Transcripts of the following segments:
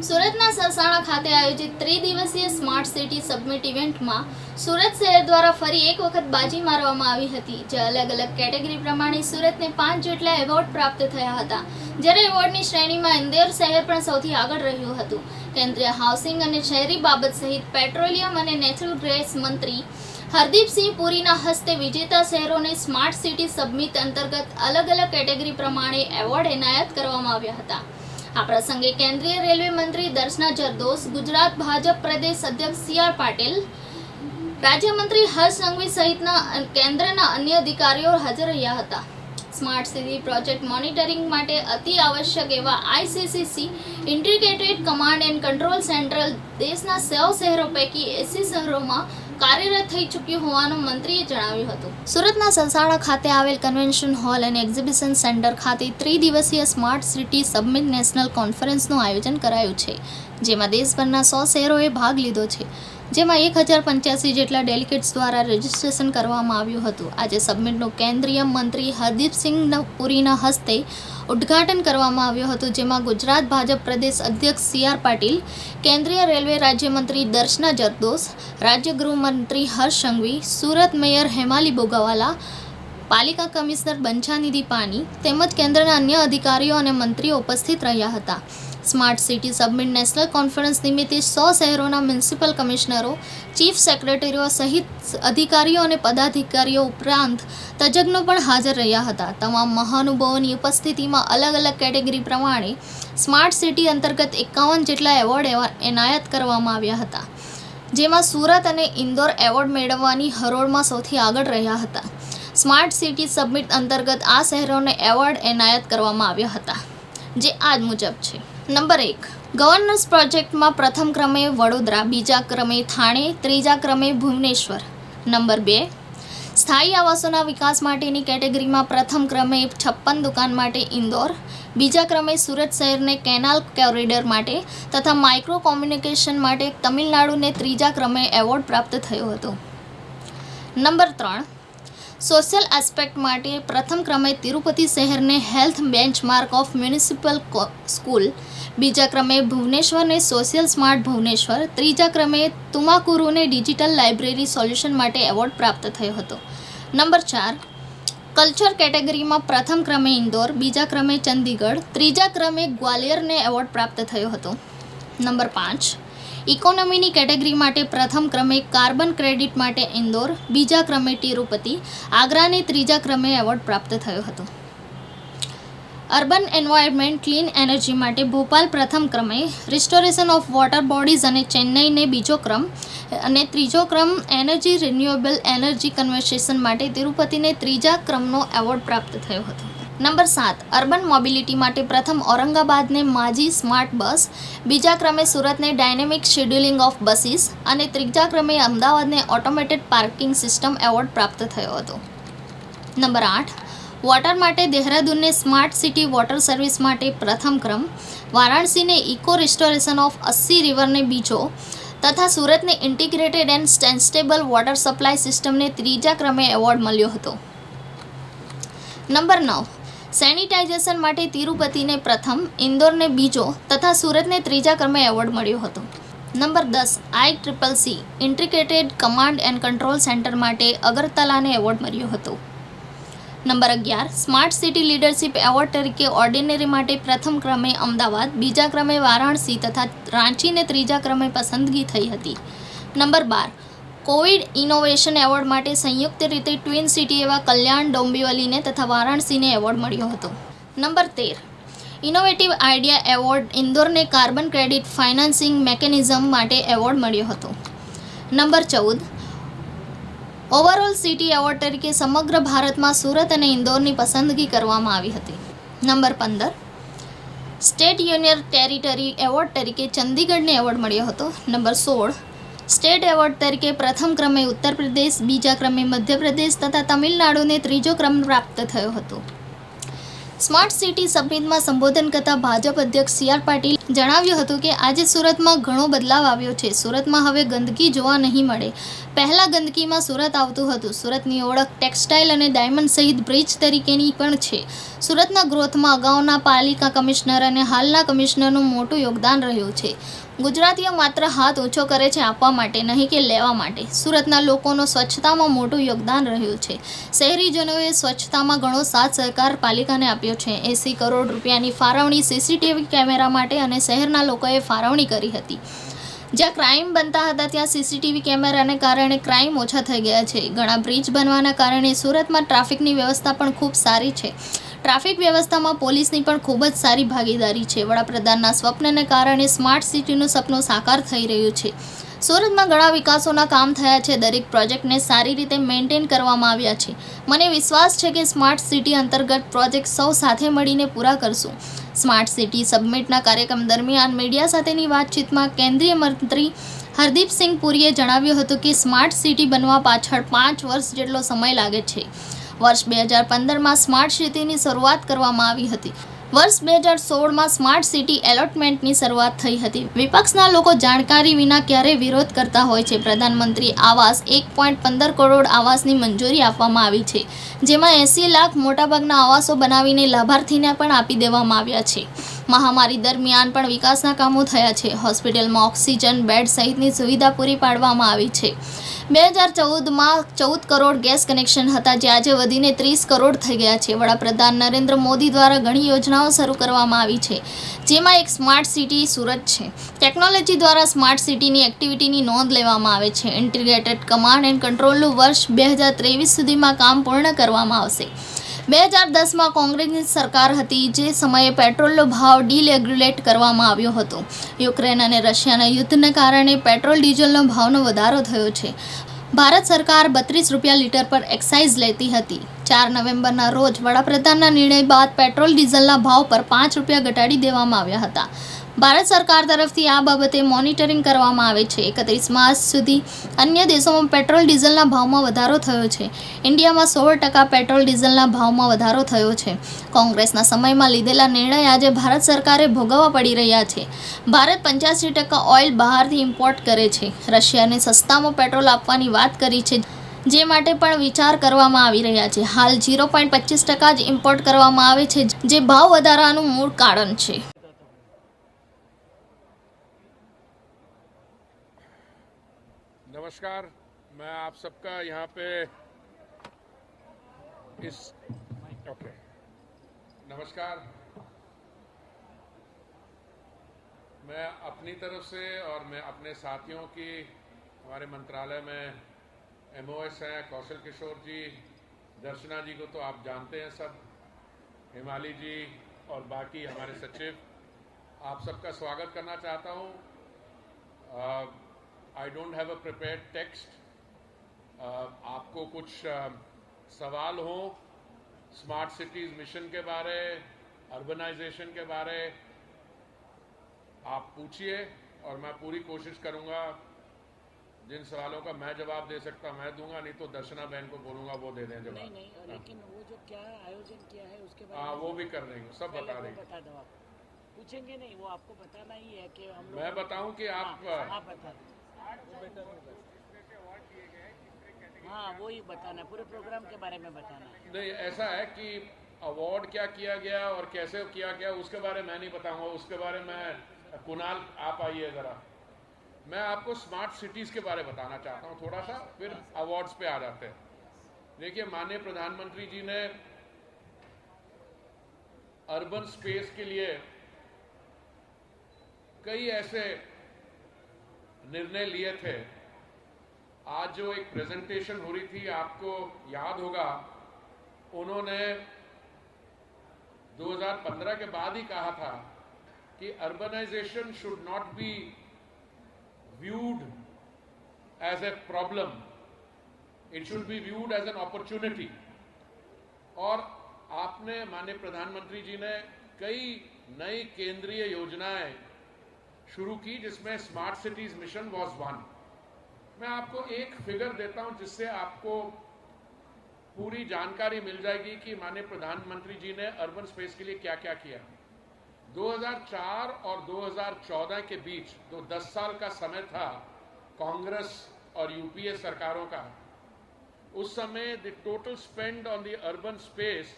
સુરતના સરસાણા ખાતે આયોજિત ત્રિદિવસીય સ્માર્ટ સિટી સબમિટ ઇવેન્ટમાં સુરત શહેર દ્વારા ફરી એક વખત બાજી મારવામાં આવી હતી, જે અલગ અલગ કેટેગરી પ્રમાણે સુરતને 5 જેટલા એવોર્ડ પ્રાપ્ત થયા હતા, જ્યારે એવોર્ડની શ્રેણીમાં ઇન્દોર શહેર પણ સૌથી આગળ રહ્યું હતું. કેન્દ્રીય હાઉસિંગ અને શહેરી બાબત સહિત પેટ્રોલિયમ અને નેચરલ ગેસ મંત્રી હરદીપસિંહ પુરીના હસ્તે વિજેતા શહેરોને સ્માર્ટ સિટી સબમિટ અંતર્ગત અલગ અલગ કેટેગરી પ્રમાણે એવોર્ડ એનાયત કરવામાં આવ્યા હતા. આ પ્રસંગે કેન્દ્રીય રેલવે મંત્રી દર્શના જરદોસ, ગુજરાત ભાજપ પ્રદેશ અધ્યક્ષ સી.આર. પાટીલ, રાજ્યમંત્રી હર્ષ સંઘવી સહિતના કેન્દ્રના અન્ય અધિકારીઓ હાજર રહ્યા હતા. સ્માર્ટ સિટી પ્રોજેક્ટ મોનિટરિંગ માટે અતિ આવશ્યક એવા ICCC integrated command and control centre દેશના 100 શહેરો પૈકી 80 શહેરોમાં કાર્યરત થઈ ચૂક્યું હોવાનું મંત્રીએ જણાવ્યું હતું. સુરતના સરસાણા ખાતે આવેલ કન્વેન્શન હોલ અને એક્ઝિબિશન સેન્ટર ખાતે ત્રિદિવસીય સ્માર્ટ સિટી સબમિટ નેશનલ કોન્ફરન્સનું આયોજન કરાયું છે, જેમાં દેશભરના 100 શહેરોએ ભાગ લીધો છે, જેમાં 1085 જેટલા ડેલિગેટ્સ દ્વારા રજીસ્ટ્રેશન કરવામાં આવ્યું હતું. આજે સબમિટનું કેન્દ્રીય મંત્રી હરદીપસિંહ પુરીના હસ્તે ઉદ્ઘાટન કરવામાં આવ્યું હતું, જેમાં ગુજરાત ભાજપ પ્રદેશ અધ્યક્ષ સી.આર. પાટીલ, કેન્દ્રીય રેલવે રાજ્યમંત્રી દર્શના જરદોસ, રાજ્ય ગૃહમંત્રી હર્ષ સંઘવી, સુરત મેયર હેમાલી બોગાવાલા, પાલિકા કમિશનર બંછાનિધિ પાની તેમજ કેન્દ્રના અન્ય અધિકારીઓ અને મંત્રીઓ ઉપસ્થિત રહ્યા હતા. Smart city submit national conference નિમિત્તે 100 શહેરોના મ્યુનિસિપલ કમિશનરો, ચીફ સેક્રેટરીઓ સહિત અધિકારીઓ અને પદાધિકારીઓ ઉપરાંત તજજ્ઞો પણ હાજર રહ્યા હતા. તમામ મહાનુભાવોની ઉપસ્થિતિમાં અલગ અલગ કેટેગરી પ્રમાણે સ્માર્ટ સિટી અંતર્ગત 51 જેટલા એવોર્ડ એનાયત કરવામાં આવ્યા હતા, જેમાં સુરત અને ઇન્દોર એવોર્ડ મેળવવાની હરોળમાં સૌથી આગળ રહ્યા હતા. સ્માર્ટ સિટી સબમિટ અંતર્ગત આ શહેરોને એવોર્ડ એનાયત કરવામાં આવ્યા હતા, જે આજ મુજબ છે. નંબર 1, ગવર્નન્સ પ્રોજેક્ટમાં પ્રથમ ક્રમે વડોદરા, બીજા ક્રમે થાણે, ત્રીજા ક્રમે ભુવનેશ્વર. નંબર 2, સ્થાયી આવાસોના વિકાસ માટેની કેટેગરીમાં પ્રથમ ક્રમે 56 દુકાન માટે ઇન્દોર, બીજા ક્રમે સુરત શહેરને કેનાલ કોરિડોર માટે તથા માઇક્રો કોમ્યુનિકેશન માટે તમિલનાડુને ત્રીજા ક્રમે એવોર્ડ પ્રાપ્ત થયો હતો. નંબર 3, સોશિયલ એસ્પેક્ટ માટે પ્રથમ ક્રમે તિરુપતિ શહેરને health benchmark of municipal school, બીજા ક્રમે ભુવનેશ્વરને સોશિયલ સ્માર્ટ ભુવનેશ્વર, ત્રીજા ક્રમે તુમાકુરુને ડિજિટલ લાઇબ્રેરી સોલ્યુશન માટે એવોર્ડ પ્રાપ્ત થયો હતો. નંબર 4, કલ્ચર કેટેગરીમાં પ્રથમ ક્રમે ઇન્દોર, બીજા ક્રમે ચંદીગઢ, ત્રીજા ક્રમે ગ્વાલિયરને એવોર્ડ પ્રાપ્ત થયો હતો. નંબર 5, ઇકોનોમીની કેટેગરી માટે પ્રથમ ક્રમે કાર્બન ક્રેડિટ માટે ઇન્દોર, બીજા ક્રમે તિરુપતિ, આગ્રાને ત્રીજા ક્રમે એવોર્ડ પ્રાપ્ત થયો હતો. અર્બન એન્વાયરમેન્ટ ક્લીન એનર્જી માટે ભોપાલ પ્રથમ ક્રમે, રિસ્ટોરેશન ઓફ વોટર બોડીઝ અને ચેન્નઈને બીજો ક્રમ અને ત્રીજો ક્રમ એનર્જી રિન્યુએબલ એનર્જી કન્વર્સેશન માટે તિરુપતિને ત્રીજા ક્રમનો એવોર્ડ પ્રાપ્ત થયો હતો. નંબર 7, અર્બન મોબિલિટી માટે પ્રથમ ઔરંગાબાદને માજી સ્માર્ટ બસ, બીજા ક્રમે સુરતને ડાયનેમિક શેડ્યુલિંગ ઓફ બસીસ અને ત્રીજા ક્રમે અમદાવાદને ઓટોમેટેડ પાર્કિંગ સિસ્ટમ એવોર્ડ પ્રાપ્ત થયો હતો. નંબર 8, વોટર માટે દેહરાદૂનને સ્માર્ટ સિટી વોટર સર્વિસ માટે પ્રથમ ક્રમ, વારાણસીને ઇકો રિસ્ટોરેશન ઓફ 80 રિવરને બીજો તથા સુરતને integrated and sustainable water supply સિસ્ટમને ત્રીજા ક્રમે એવોર્ડ મળ્યો હતો. નંબર 9, સેનિટાઇઝેશન માટે તિરુપતિને પ્રથમ, ઇન્દોરને બીજો તથા સુરતને ત્રીજા ક્રમે એવોર્ડ મળ્યો હતો. Number 10, ICCC integrated command and control centre માટે અગરતલાને એવોર્ડ મળ્યો હતો. Number 11, smart city leadership award તરીકે ઓર્ડિનરી માટે પ્રથમ ક્રમે અમદાવાદ, બીજા ક્રમે વારાણસી તથા રાંચીને ત્રીજા ક્રમે પસંદગી થઈ હતી. નંબર 12, કોવિડ ઇનોવેશન એવોર્ડ માટે સંયુક્ત રીતે ટ્વિન સિટી એવા કલ્યાણ ડોંબિવલીને તથા વારાણસીને એવોર્ડ મળ્યો હતો. નંબર 13, ઇનોવેટિવ આઈડિયા એવોર્ડ ઇન્દોરને કાર્બન ક્રેડિટ ફાઇનાન્સિંગ મેકેનિઝમ માટે એવોર્ડ મળ્યો હતો. નંબર 14, ઓવરઓલ સિટી એવોર્ડ તરીકે સમગ્ર ભારતમાં સુરત અને ઇન્દોરની પસંદગી કરવામાં આવી હતી. Number 15, state union territory award તરીકે ચંદીગઢને એવોર્ડ મળ્યો હતો. નંબર 16, સ્ટેટ એવોર્ડ તરીકે પ્રથમ ક્રમે ઉત્તર પ્રદેશ, બીજા ક્રમે મધ્યપ્રદેશ તથા તમિલનાડુને ત્રીજો ક્રમ પ્રાપ્ત થયો હતો. સ્માર્ટ સિટી સમિટમાં સંબોધન કરતા ભાજપ અધ્યક્ષ સી.આર. પાટીલ જણાવ્યું હતું કે આજે સુરતમાં ઘણો બદલાવ આવ્યો છે. સુરતમાં હવે ગંદકી જોવા નહીં મળે. પહેલા ગંદકીમાં સુરત આવતું હતું. સુરતની ઓળખ ટેક્સટાઇલ અને ડાયમંડ સહિત બ્રિજ તરીકેની પણ છે. સુરતના ગ્રોથમાં અગાઉના પાલિકા કમિશનર અને હાલના કમિશનરનું મોટું યોગદાન રહ્યું છે. ગુજરાતીઓ માત્ર હાથ ઊંચો કરે છે આપવા માટે, નહીં કે લેવા માટે. સુરતના લોકોનો સ્વચ્છતામાં મોટું યોગદાન રહ્યું છે. શહેરીજનોએ સ્વચ્છતામાં ઘણો સાથ સહકાર પાલિકાને આપ્યો છે. 80 કરોડ રૂપિયાની ફાળવણી સીસીટીવી કેમેરા માટે અને શહેરના લોકોએ ફાળવણી કરી હતી. જ્યાં ક્રાઇમ બનતા હતા ત્યાં સીસીટીવી કેમેરાને કારણે ક્રાઇમ ઓછા થઈ ગયા છે. ઘણા બ્રિજ બનવાના કારણે સુરતમાં ટ્રાફિકની વ્યવસ્થા પણ ખૂબ સારી છે. ટ્રાફિક વ્યવસ્થામાં પોલીસની પણ ખૂબ જ સારી ભાગીદારી છે. વડાપ્રધાનના સ્વપ્નને કારણે સ્માર્ટ સિટીનું સપનું સાકાર થઈ રહ્યું છે. સુરતમાં ઘણા વિકાસોના કામ થયા છે. દરેક પ્રોજેક્ટને સારી રીતે મેન્ટેન કરવામાં આવ્યા છે. મને વિશ્વાસ છે કે સ્માર્ટ સિટી અંતર્ગત પ્રોજેક્ટ સૌ સાથે મળીને પૂરા કરશું. સ્માર્ટ સિટી સબમિટના કાર્યક્રમ દરમિયાન મીડિયા સાથેની વાતચીતમાં કેન્દ્રીય મંત્રી હરદીપસિંહ પુરીએ જણાવ્યું હતું કે સ્માર્ટ સિટી બનવા પાછળ 5 વર્ષ જેટલો સમય લાગે છે. વર્ષ 2015માં સ્માર્ટ સિટીની શરૂઆત કરવામાં આવી હતી. વર્ષ 2016માં સ્માર્ટ સિટી એલોટમેન્ટની શરૂઆત થઈ હતી. વિપક્ષના લોકો જાણકારી વિના ક્યારેય વિરોધ કરતા હોય છે. પ્રધાનમંત્રી આવાસ 1.15 કરોડ આવાસની મંજૂરી આપવામાં આવી છે, જેમાં 80 લાખ મોટાભાગના આવાસો બનાવીને લાભાર્થીને પણ આપી દેવામાં આવ્યા છે. મહામારી દરમિયાન પણ વિકાસના કામો થયા છે. હોસ્પિટલમાં ઓક્સિજન બેડ સહિતની સુવિધા પૂરી પાડવામાં આવી છે. 2014માં 14 કરોડ ગેસ કનેક્શન હતા, જે આજે વધીને 30 કરોડ થઈ ગયા છે. વડાપ્રધાન નરેન્દ્ર મોદી દ્વારા ઘણી યોજનાઓ શરૂ કરવામાં આવી છે, જેમાં એક સ્માર્ટ સિટી સુરત છે. ટેકનોલોજી દ્વારા સ્માર્ટ સિટીની એક્ટિવિટીની નોંધ લેવામાં આવે છે. ઇન્ટિગ્રેટેડ કમાન્ડ એન્ડ કંટ્રોલનું વર્ષ 2023 સુધીમાં કામ પૂર્ણ કરવામાં આવશે. 2010માં કોંગ્રેસની સરકાર હતી, જે સમયે પેટ્રોલનો ભાવ ડીરેગ્યુલેટ કરવામાં આવ્યો હતો. યુક્રેન અને રશિયાના યુદ્ધને કારણે પેટ્રોલ ડીઝલનો ભાવનો વધારો થયો છે. ભારત સરકાર 32 રૂપિયા લીટર પર એક્સાઇઝ લેતી હતી. 4 નવેમ્બરના રોજ વડાપ્રધાનના નિર્ણય બાદ પેટ્રોલ ડીઝલના ભાવ પર 5 રૂપિયા ઘટાડી દેવામાં આવ્યા હતા. ભારત સરકાર તરફથી આ બાબતે મોનિટરિંગ કરવામાં આવે છે. 31 માર્ચ સુધી અન્ય દેશોમાં પેટ્રોલ ડીઝલના ભાવમાં વધારો થયો છે. ઇન્ડિયામાં 16% પેટ્રોલ ડીઝલના ભાવમાં વધારો થયો છે. કોંગ્રેસના સમયમાં લીધેલા નિર્ણય આજે ભારત સરકારે ભોગવવા પડી રહ્યા છે. ભારત 85% ઓઇલ બહારથી ઇમ્પોર્ટ કરે છે. રશિયાને સસ્તામાં પેટ્રોલ આપવાની વાત કરી છે, જે માટે પણ વિચાર કરવામાં આવી રહ્યા છે. હાલ 0.25% જ ઇમ્પોર્ટ કરવામાં આવે છે, જે ભાવ વધારાનું મૂળ કારણ છે. नमस्कार, मैं आप सबका यहाँ पे नमस्कार। मैं अपनी तरफ से और मैं अपने साथियों की, हमारे मंत्रालय में MOS हैं कौशल किशोर जी, दर्शना जी को तो आप जानते हैं सब, हिमाली जी और बाकी हमारे सचिव, आप सबका स्वागत करना चाहता हूँ। I don't have a prepared text. आपको कुछ सवाल हो स्मार्ट सिटीज़ मिशन के बारे, अर्बनाइजेशन के बारे, आप पूछिए और मैं पूरी कोशिश करूँगा जिन सवालों का मैं जवाब दे सकता मैं दूंगा, नहीं तो दर्शना बहन को बोलूँगा वो दे दें जवाब। नहीं, लेकिन वो जो क्या आयोजन किया है उसके बारे हाँ, में वो भी कर देंगे, सब बता देंगे। बता दो आप पूछेंगे नहीं, वो आपको बताना ही है कि हम लोग मैं बताऊं कि आप बता दें। हाँ, वो ही बताना है, पूरे प्रोग्राम के बारे में बताना है। नहीं, ऐसा है कि अवार्ड क्या किया गया और कैसे किया गया उसके बारे में मैं नहीं बताऊंगा, उसके बारे में कुणाल आप आइए ज़रा। मैं आपको स्मार्ट सिटीज़ के बारे में बताना चाहता हूँ थोड़ा सा, फिर अवार्ड्स पे आ जाते हैं। देखिए, माननीय प्रधानमंत्री जी ने अर्बन स्पेस के लिए कई ऐसे निर्णय लिए थे। आज जो एक प्रेजेंटेशन हो रही थी, आपको याद होगा, उन्होंने 2015 के बाद ही कहा था कि urbanization should not be viewed as a problem, it should be viewed as an opportunity। और आपने, माननीय प्रधानमंत्री जी ने कई नई केंद्रीय योजनाएं शुरू की, जिसमें smart cities mission was one. मैं आपको एक फिगर देता हूं जिससे आपको पूरी जानकारी मिल जाएगी कि माननीय प्रधानमंत्री जी ने अर्बन स्पेस के लिए क्या क्या किया। 2004 और 2014 के बीच जो 10 साल का समय था कांग्रेस और यूपीए सरकारों का, उस समय the total spend on the urban space,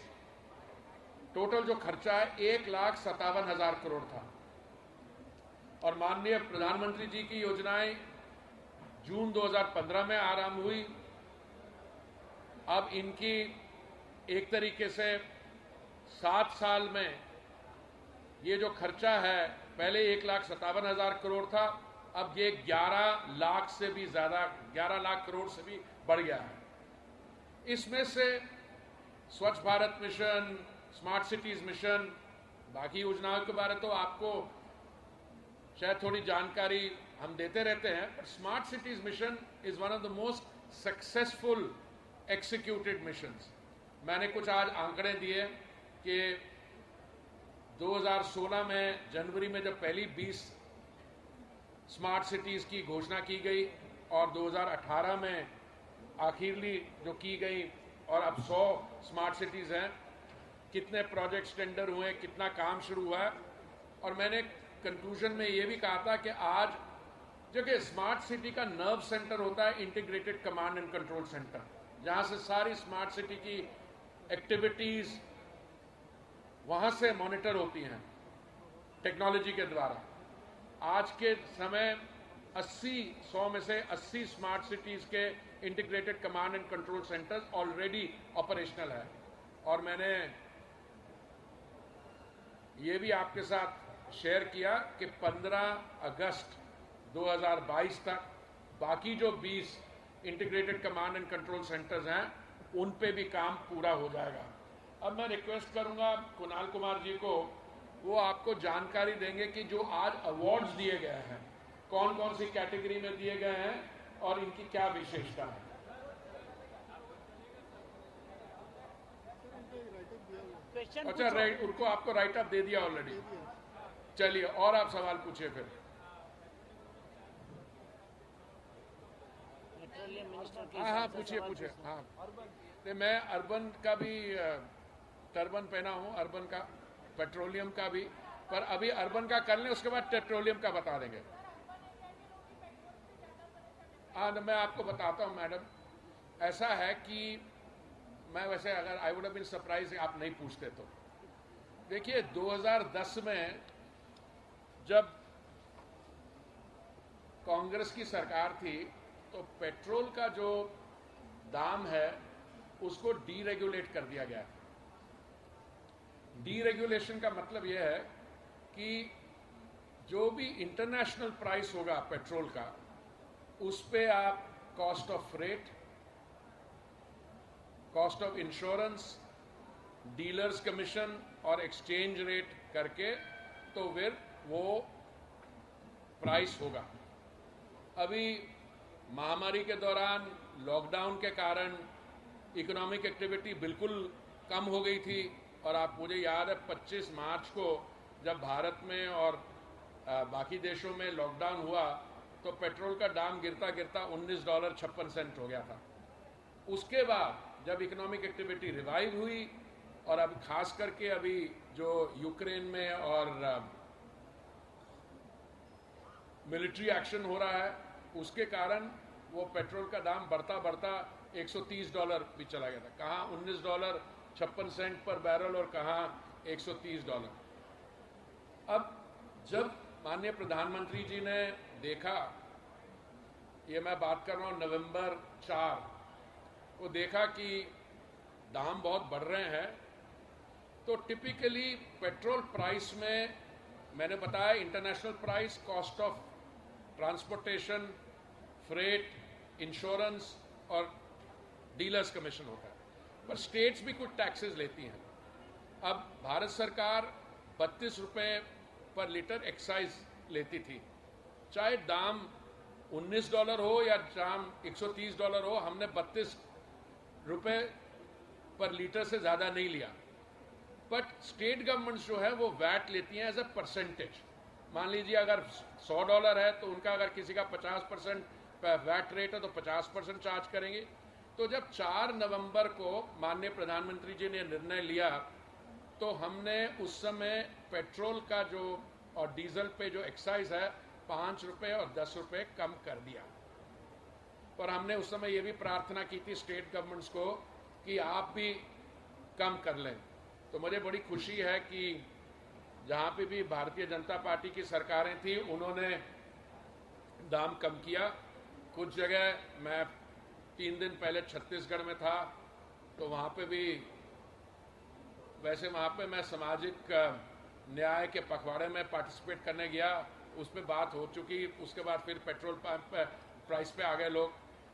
total जो खर्चा है 1,57,000 करोड़ था। और माननीय प्रधानमंत्री जी की योजनाएं जून 2015 में आरंभ हुई। अब इनकी एक तरीके से 7 साल में ये जो खर्चा है, पहले 1,57,000 करोड़ था, अब ये 11 लाख से भी ज्यादा, 11 लाख करोड़ से भी बढ़ गया है। इसमें से स्वच्छ Bharat mission, smart cities mission, बाकी योजनाओं के बारे तो आपको शायद थोड़ी जानकारी हम देते रहते हैं, but smart cities mission is one of the most successful executed missions. मैंने कुछ आज आंकड़े दिए कि 2016 में जनवरी में जब पहली 20 स्मार्ट सिटीज की घोषणा की गई और 2018 में आखिरली जो की गई, और अब 100 स्मार्ट सिटीज हैं, कितने प्रोजेक्ट्स टेंडर हुए, कितना काम शुरू हुआ है। और मैंने कंक्लूजन में ये भी कहा था कि आज जो कि स्मार्ट सिटी का नर्व सेंटर होता है integrated command and control centre, जहां से सारी स्मार्ट सिटी की एक्टिविटीज वहां से मॉनिटर होती हैं टेक्नोलॉजी के द्वारा। आज के समय 100 में से 80 स्मार्ट सिटीज के integrated command and control centres already operational है। और मैंने ये भी आपके साथ शेयर किया कि 15 अगस्त 2022 तक बाकी जो 20 integrated command and control centres हैं उन पे भी काम पूरा हो जाएगा। अब मैं रिक्वेस्ट करूंगा कुणाल कुमार जी को, वो आपको जानकारी देंगे कि जो आज अवार्ड्स दिए गए हैं कौन कौन सी कैटेगरी में दिए गए हैं और इनकी क्या विशेषता है। अच्छा, राइट, उनको आपको राइट अप दे दिया ऑलरेडी। चलिए, और आप सवाल पूछिए फिर। हाँ, पूछिए पूछिए। हाँ, तो मैं अर्बन का भी टर्बन पहना हूँ, अर्बन का, पेट्रोलियम का भी, पर अभी अर्बन का कर लें, उसके बाद पेट्रोलियम का बता देंगे। हाँ, मैं आपको बताता हूँ मैडम, ऐसा है कि मैं वैसे अगर I would have been surprise आप नहीं पूछते तो। देखिए 2010 में जब कांग्रेस की सरकार थी तो पेट्रोल का जो दाम है उसको डीरेगुलेट कर दिया गया। डीरेगुलेशन का मतलब यह है कि जो भी इंटरनेशनल प्राइस होगा पेट्रोल का, उस पे आप cost of freight, cost of insurance, dealers commission और एक्सचेंज रेट करके तो फिर वो प्राइस होगा। अभी महामारी के दौरान लॉकडाउन के कारण इकोनॉमिक एक्टिविटी बिल्कुल कम हो गई थी, और आप, मुझे याद है 25 मार्च को जब भारत में और बाकी देशों में लॉकडाउन हुआ तो पेट्रोल का दाम गिरता गिरता $19.56 हो गया था। उसके बाद जब इकोनॉमिक एक्टिविटी रिवाइव हुई और अब खास करके अभी जो यूक्रेन में और मिलिट्री एक्शन हो रहा है उसके कारण वो पेट्रोल का दाम बढ़ता बढ़ता $130 भी चला गया था। कहाँ $19.56 पर बैरल और कहाँ $130। अब जब माननीय प्रधानमंत्री जी ने देखा, ये मैं बात कर रहा हूँ नवंबर 4, वो देखा कि दाम बहुत बढ़ रहे हैं, तो टिपिकली पेट्रोल प्राइस में मैंने बताया international price, cost of transportation, freight, insurance और डीलर्स कमीशन होता है, पर स्टेट्स भी कुछ टैक्सेस लेती हैं। अब भारत सरकार 32 रुपये पर लीटर एक्साइज लेती थी, चाहे दाम $19 हो या दाम $130 हो, हमने 32 रुपये पर लीटर से ज़्यादा नहीं लिया। बट स्टेट गवर्नमेंट्स जो है वो वैट लेती हैं एज अ परसेंटेज। मान लीजिए अगर $100 है तो उनका अगर किसी का 50% वैट रेट है तो 50% चार्ज करेंगे, तो जब 4 नवंबर को माननीय प्रधानमंत्री जी ने निर्णय लिया तो हमने उस समय पेट्रोल का जो और डीजल पे जो एक्साइज है 5 रुपये और 10 रुपये कम कर दिया। और हमने उस समय ये भी प्रार्थना की थी स्टेट गवर्नमेंट्स को कि आप भी कम कर लें। तो मुझे बड़ी खुशी है कि जहाँ पे भी भारतीय जनता पार्टी की सरकारें थी उन्होंने दाम कम किया। कुछ जगह मैं 3 दिन पहले छत्तीसगढ़ में था तो वहाँ पे भी वैसे वहाँ पे मैं सामाजिक न्याय के पखवाड़े में पार्टिसिपेट करने गया, उस पर बात हो चुकी। उसके बाद फिर पेट्रोल पंप प्राइस पे आ गए लोग,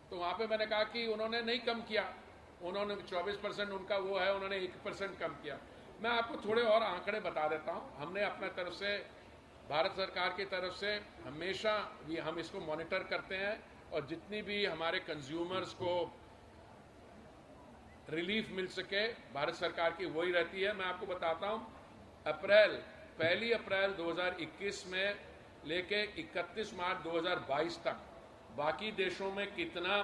तो वहाँ पे मैंने कहा कि उन्होंने नहीं कम किया, उन्होंने 24% उनका वो है, उन्होंने 1% कम किया। मैं आपको थोड़े और आंकड़े बता देता हूँ। हमने अपने तरफ से भारत सरकार की तरफ से हमेशा भी हम इसको मॉनिटर करते हैं और जितनी भी हमारे कंज्यूमर्स को रिलीफ मिल सके भारत सरकार की वही रहती है। मैं आपको बताता हूँ, 1 अप्रैल 2021 में लेके 31 मार्च 2022 तक बाकी देशों में कितना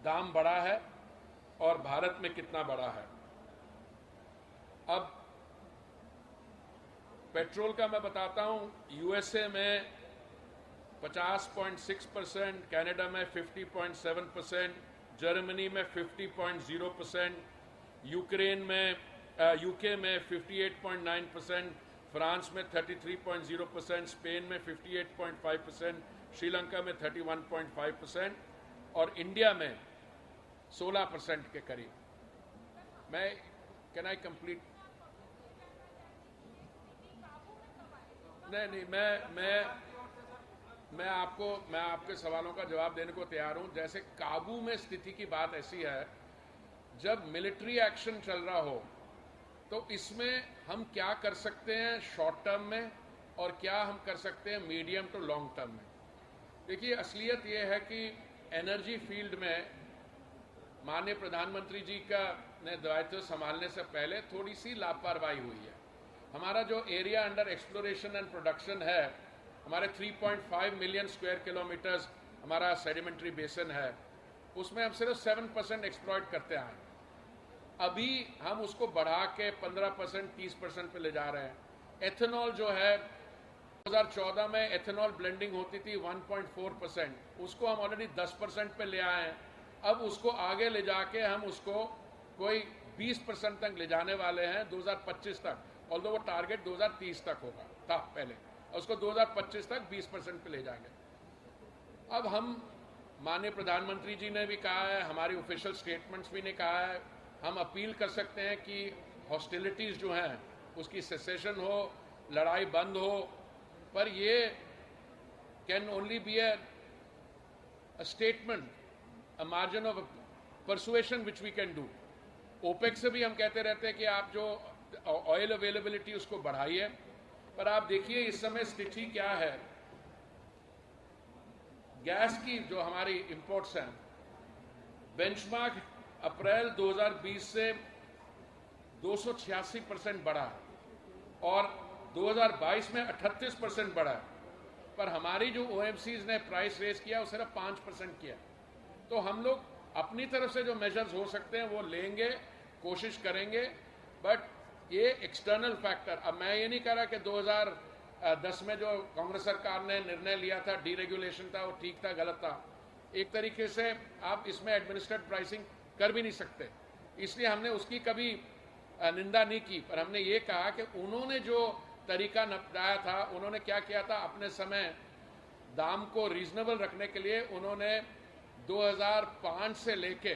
दाम बढ़ा है और भारत में कितना बढ़ा है। अब पेट्रोल का मैं बताता हूं, यूएसए में 50.6%, कनाडा में 50.7%, जर्मनी में 50.0%, यूके में 58.9%, फ्रांस में 33.0%, स्पेन में 58.5%, श्रीलंका में 31.5% और इंडिया में 16% के करीब। Can I complete? नहीं, मैं आपके सवालों का जवाब देने को तैयार हूं। जैसे काबू में स्थिति की बात ऐसी है, जब मिलिट्री एक्शन चल रहा हो तो इसमें हम क्या कर सकते हैं शॉर्ट टर्म में और क्या हम कर सकते हैं मीडियम टू लॉन्ग टर्म में। देखिए, असलियत ये है कि एनर्जी फील्ड में माननीय प्रधानमंत्री जी का ने दायित्व संभालने से पहले थोड़ी सी लापरवाही हुई है। हमारा जो area under exploration and production है, हमारे 3.5 मिलियन स्क्वायर किलोमीटर्स हमारा सेडिमेंट्री बेसन है, उसमें हम सिर्फ 7% एक्सप्लॉइट करते हैं। अभी हम उसको बढ़ा के 15%, 30% पे ले जा रहे हैं। एथेनॉल जो है 2014 में एथेनॉल ब्लेंडिंग होती थी 1.4%, उसको हम ऑलरेडी 10% पे ले आए हैं। अब उसको आगे ले जाके हम उसको कोई 20% तक ले जाने वाले हैं 2025 तक, ऑल्दो वो टारगेट 2030 तक होगा था पहले, और उसको 2025 तक 20% पे ले जाएंगे। अब हम माननीय प्रधानमंत्री जी ने भी कहा है, हमारी ऑफिशियल स्टेटमेंट्स भी ने कहा है, हम अपील कर सकते हैं कि हॉस्टिलिटीज़ जो हैं उसकी सेसेशन हो, लड़ाई बंद हो, पर ये can only be a statement, a margin of persuasion which we can do. OPEC से भी हम कहते रहते हैं कि आप जो ऑयल अवेलेबिलिटी उसको बढ़ाइए, पर आप देखिए इस समय स्थिति क्या है। गैस की जो हमारी इंपोर्ट्स हैं, बेंचमार्क अप्रैल 2020 से 286% बढ़ा है और 2022 में 38% बढ़ा है, पर हमारी जो OMCs ने प्राइस रेस किया वो सिर्फ 5% किया। तो हम लोग अपनी तरफ से जो मेजर्स हो सकते हैं वो लेंगे, कोशिश करेंगे, बट ये एक्सटर्नल फैक्टर। अब मैं ये नहीं कह रहा कि 2010 में जो कांग्रेस सरकार ने निर्णय लिया था, डीरेगुलेशन था, वो ठीक था, गलत था। एक तरीके से आप इसमें एडमिनिस्ट्रेट प्राइसिंग कर भी नहीं सकते, इसलिए हमने उसकी कभी निंदा नहीं की, पर हमने ये कहा कि उन्होंने जो तरीका अपनाया था, उन्होंने क्या किया था, अपने समय दाम को रीजनेबल रखने के लिए उन्होंने 2005 से लेके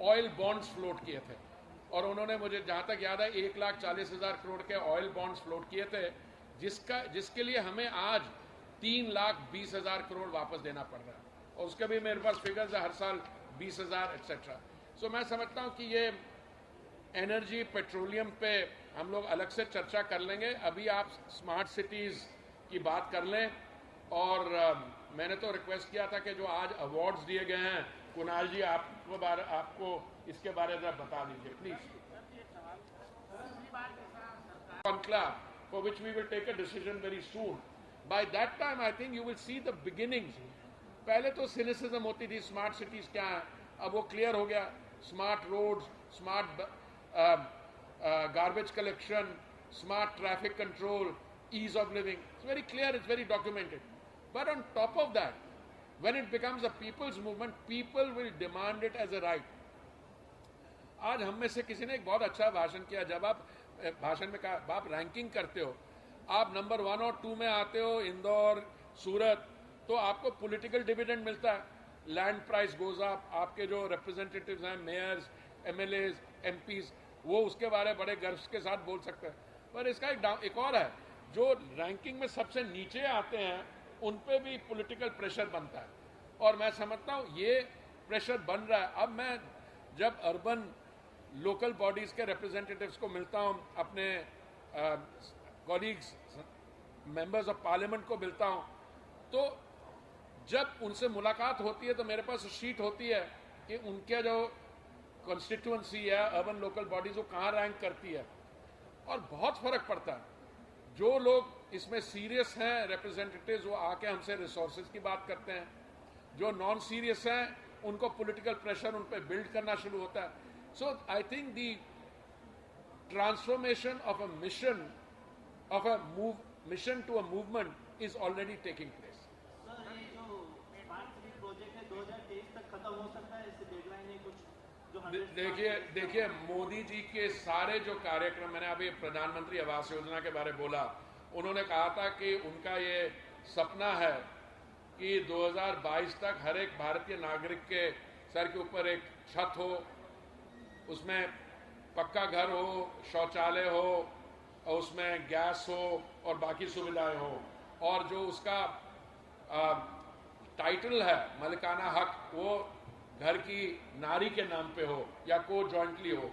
ऑयल बॉन्ड्स फ्लोट किए थे, और उन्होंने, मुझे जहाँ तक याद है, 1,40,000 करोड़ के ऑयल बॉन्ड्स फ्लोट किए थे, जिसके लिए हमें आज 3,20,000 करोड़ वापस देना पड़ रहा है, और उसके भी मेरे पास फिगर्स है, हर साल 20,000 एक्सेट्रा। सो मैं समझता हूँ कि ये एनर्जी, पेट्रोलियम पे हम लोग अलग से चर्चा कर लेंगे। अभी आप स्मार्ट सिटीज़ की बात कर लें, और मैंने तो रिक्वेस्ट किया था कि जो आज अवार्ड्स दिए गए हैं, कुणाल जी आपको इसके बारे में बता दीजिए please. Conclave, for which we will take a decision very soon. By that time, I think you will see the beginnings. पहले तो सिनिसिज्म होती थी, स्मार्ट सिटीज क्या है, अब वो क्लियर हो गया, smart roads, smart garbage collection, smart traffic control, ease of living. It's very clear, it's very documented. But on top of that, when it becomes a people's movement, people will demand it as a right. आज हम में से किसी ने एक बहुत अच्छा भाषण किया, जब आप भाषण में कहा आप रैंकिंग करते हो, आप नंबर 1 और 2 में आते हो, इंदौर, सूरत, तो आपको पॉलिटिकल डिविडेंड मिलता है, लैंड प्राइस गोज अप, आपके जो रिप्रेजेंटेटिव्स हैं, मेयर्स, एमएलएज, एमपीज, वो उसके बारे में बड़े गर्व के साथ बोल सकते हैं। पर इसका एक और है, जो रैंकिंग में सबसे नीचे आते हैं उन पे भी पॉलिटिकल प्रेशर बनता है, और मैं समझता हूँ ये प्रेशर बन रहा है। अब मैं जब अर्बन लोकल बॉडीज़ के रिप्रेजेंटेटिव्स को मिलता हूँ, अपने कॉलीग्स, मेंबर्स ऑफ पार्लियामेंट को मिलता हूँ, तो जब उनसे मुलाकात होती है तो मेरे पास शीट होती है कि उनके जो कॉन्स्टिट्यूएंसी है, अर्बन लोकल बॉडीज, वो कहाँ रैंक करती है, और बहुत फर्क पड़ता है। जो लोग इसमें सीरियस हैं रिप्रेजेंटेटिव्स, वो आके हमसे रिसोर्सेज की बात करते हैं, जो नॉन सीरियस हैं उनको पॉलिटिकल प्रेशर उन पर बिल्ड करना शुरू होता है। So I think the transformation of a mission, of a mission to a movement is already taking place. Sir, ये जो स्मार्ट सिटी प्रोजेक्ट है 2023 तक खत्म हो सकता है, इससे डेडलाइन है कुछ? देखिए मोदी जी के सारे जो कार्यक्रम, मैंने अभी प्रधानमंत्री आवास योजना के बारे में बोला, उन्होंने कहा था कि उनका ये सपना है कि 2022 तक हर एक भारतीय नागरिक के सर के ऊपर एक छत हो, उसमें पक्का घर हो, शौचालय हो, और उसमें गैस हो और बाकी सुविधाएं हो, और जो उसका टाइटल है मालिकाना हक, वो घर की नारी के नाम पे हो या को जॉइंटली हो।